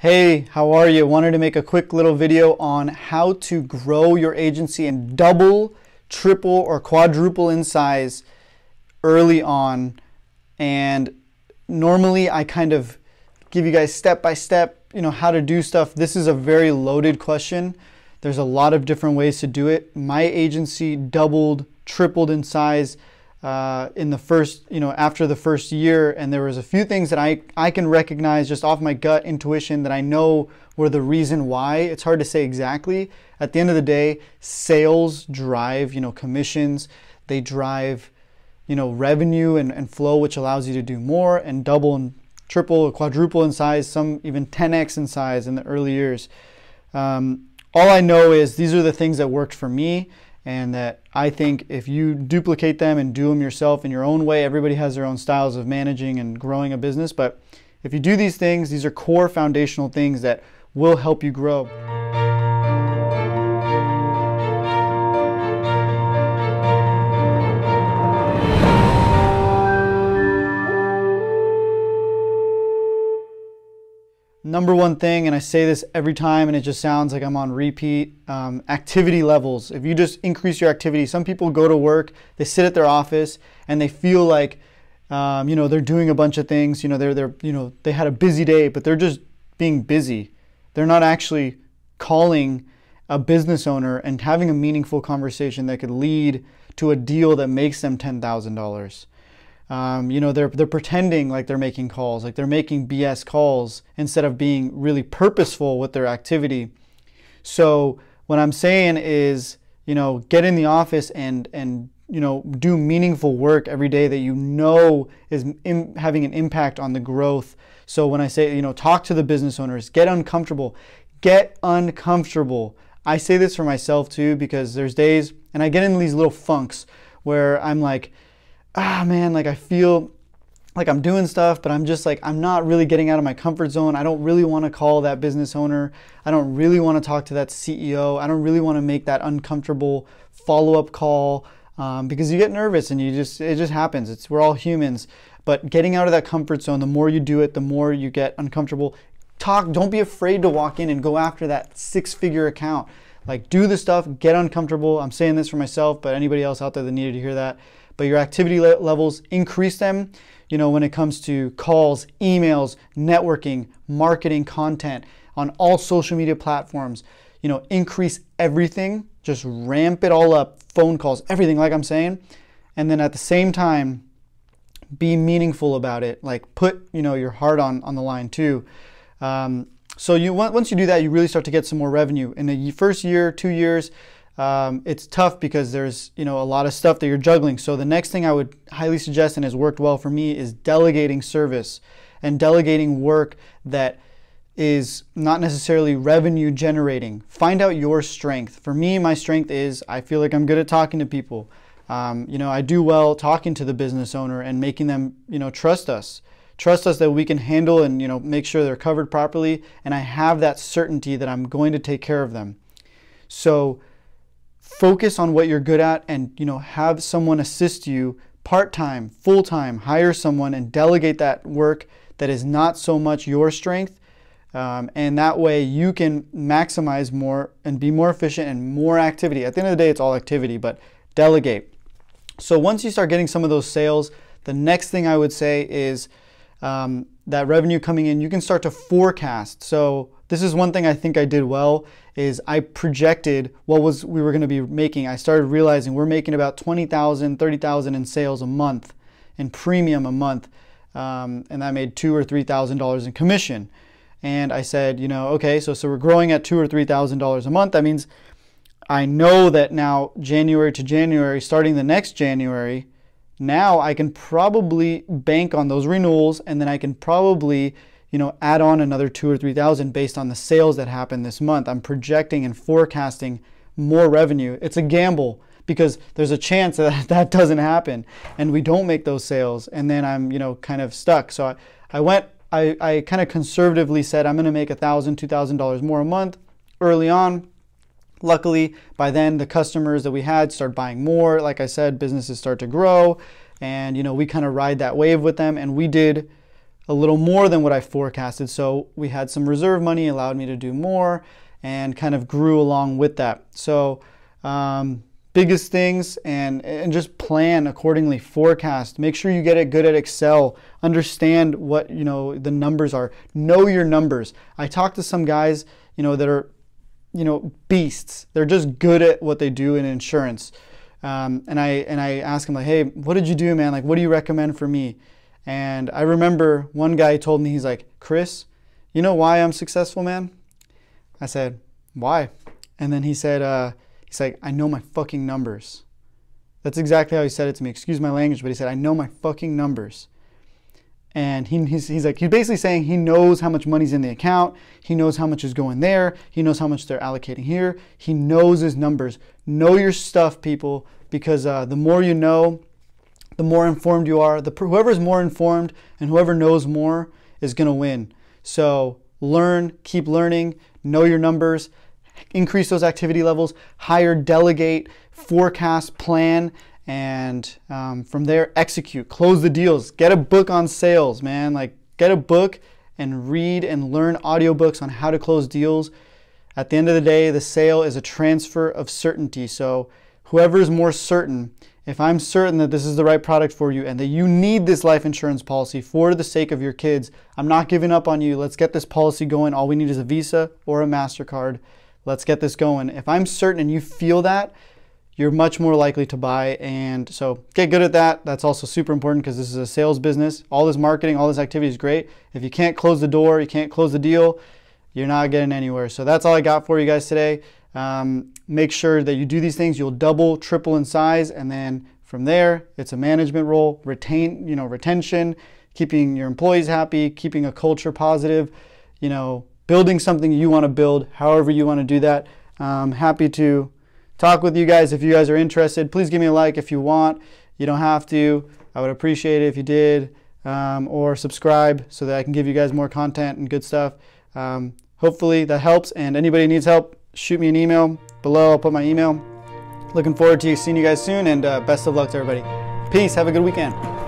Hey, how are you? Wanted to make a quick little video on how to grow your agency and double, triple, or quadruple in size early on. And normally I kind of give you guys step by step, how to do stuff. This is a very loaded question. There's a lot of different ways to do it. My agency doubled, tripled in size in the first, after the first year, and there was a few things that I can recognize just off my gut intuition that I know were the reason why. It's hard to say exactly. At the end of the day, sales drive, commissions. They drive, revenue and flow, which allows you to do more and double and triple, quadruple in size, some even 10x in size in the early years. All I know is these are the things that worked for me, and that I think if you duplicate them and do them yourself in your own way, everybody has their own styles of managing and growing a business. But if you do these things, these are core foundational things that will help you grow. Number one thing, and I say this every time and it just sounds like I'm on repeat, activity levels. If you just increase your activity, some people go to work, they sit at their office and they feel like, they're doing a bunch of things, they had a busy day, but they're just being busy. They're not actually calling a business owner and having a meaningful conversation that could lead to a deal that makes them $10,000. They're pretending like they're making calls, like they're making BS calls instead of being really purposeful with their activity. So what I'm saying is, get in the office and do meaningful work every day that is having an impact on the growth. So when I say, talk to the business owners, get uncomfortable. Get uncomfortable. I say this for myself too, because there's days, and I get in these little funks where I'm like, man, like I feel like I'm doing stuff, but I'm just like, I'm not really getting out of my comfort zone. I don't really want to call that business owner. I don't really want to talk to that CEO. I don't really want to make that uncomfortable follow-up call because you get nervous and it just happens. We're all humans. But getting out of that comfort zone, the more you do it, the more you get uncomfortable. Don't be afraid to walk in and go after that six-figure account. Like, do the stuff, get uncomfortable. I'm saying this for myself, but anybody else out there that needed to hear that. But your activity levels, increase them, when it comes to calls, emails, networking, marketing, content on all social media platforms. Increase everything, just ramp it all up, phone calls, everything like I'm saying. And then at the same time, be meaningful about it. Like put, your heart on the line too. So once you do that, you really start to get some more revenue. In the first year, 2 years, it's tough because there's a lot of stuff that you're juggling. So the next thing I would highly suggest, and has worked well for me, is delegating service and delegating work that is not necessarily revenue generating. Find out your strength. For me, my strength is I feel like I'm good at talking to people. I do well talking to the business owner and making them trust us that we can handle and make sure they're covered properly, and I have that certainty that I'm going to take care of them. So focus on what you're good at and have someone assist you part-time, full-time. Hire someone and delegate that work that is not so much your strength, and that way you can maximize more and be more efficient and more activity. At the end of the day, it's all activity, but delegate. So once you start getting some of those sales, the next thing I would say is that revenue coming in, you can start to forecast. So this is one thing I think I did well, is I projected what we were going to be making. I started realizing we're making about $20,000, $30,000 in sales a month, in premium a month, and that made $2,000 or $3,000 in commission. And I said, okay, so we're growing at $2,000 or $3,000 a month. That means I know that now January to January, starting the next January, now I can probably bank on those renewals, and then I can probably add on another $2,000 or $3,000 based on the sales that happen this month. I'm projecting and forecasting more revenue. It's a gamble because there's a chance that that doesn't happen and we don't make those sales, and then I'm kind of stuck. So I kind of conservatively said I'm going to make $1,000, $2,000 more a month early on. Luckily, by then the customers that we had start buying more. Like I said, businesses start to grow, and we kind of ride that wave with them, and we did a little more than what I forecasted. So we had some reserve money, allowed me to do more, and kind of grew along with that. So biggest things, and just plan accordingly, forecast, make sure you get it good at Excel, understand what the numbers are, know your numbers. I talked to some guys that are beasts. They're just good at what they do in insurance. And I asked him, like, hey, what did you do, man? Like, what do you recommend for me? And I remember one guy told me, he's like, Chris, you know why I'm successful, man? I said, why? And then he said, he's like, I know my fucking numbers. That's exactly how he said it to me. Excuse my language, but he said, I know my fucking numbers. And he's basically saying he knows how much money's in the account. He knows how much is going there. He knows how much they're allocating here. He knows his numbers. Know your stuff, people, because the more you know, the more informed you are. Whoever's more informed and whoever knows more is going to win. So learn, keep learning, know your numbers, increase those activity levels, hire, delegate, forecast, plan, and from there, execute, close the deals, get a book on sales, man. Like, get a book and read and learn audiobooks on how to close deals. At the end of the day, the sale is a transfer of certainty. So whoever's more certain, if I'm certain that this is the right product for you and that you need this life insurance policy for the sake of your kids, I'm not giving up on you. Let's get this policy going. All we need is a Visa or a MasterCard. Let's get this going. If I'm certain and you feel that, you're much more likely to buy. And so get good at that. That's also super important because this is a sales business. All this marketing, all this activity is great. If you can't close the door, you can't close the deal, you're not getting anywhere. So that's all I got for you guys today. Make sure that you do these things. You'll double, triple in size. And then from there, it's a management role, retention, keeping your employees happy, keeping a culture positive, building something you want to build, however you want to do that. Happy to talk with you guys. If you guys are interested, please give me a like if you want. You don't have to. I would appreciate it if you did, or subscribe so that I can give you guys more content and good stuff. Hopefully that helps, and anybody needs help, shoot me an email below. I'll put my email. Looking forward to seeing you guys soon, and best of luck to everybody. Peace. Have a good weekend.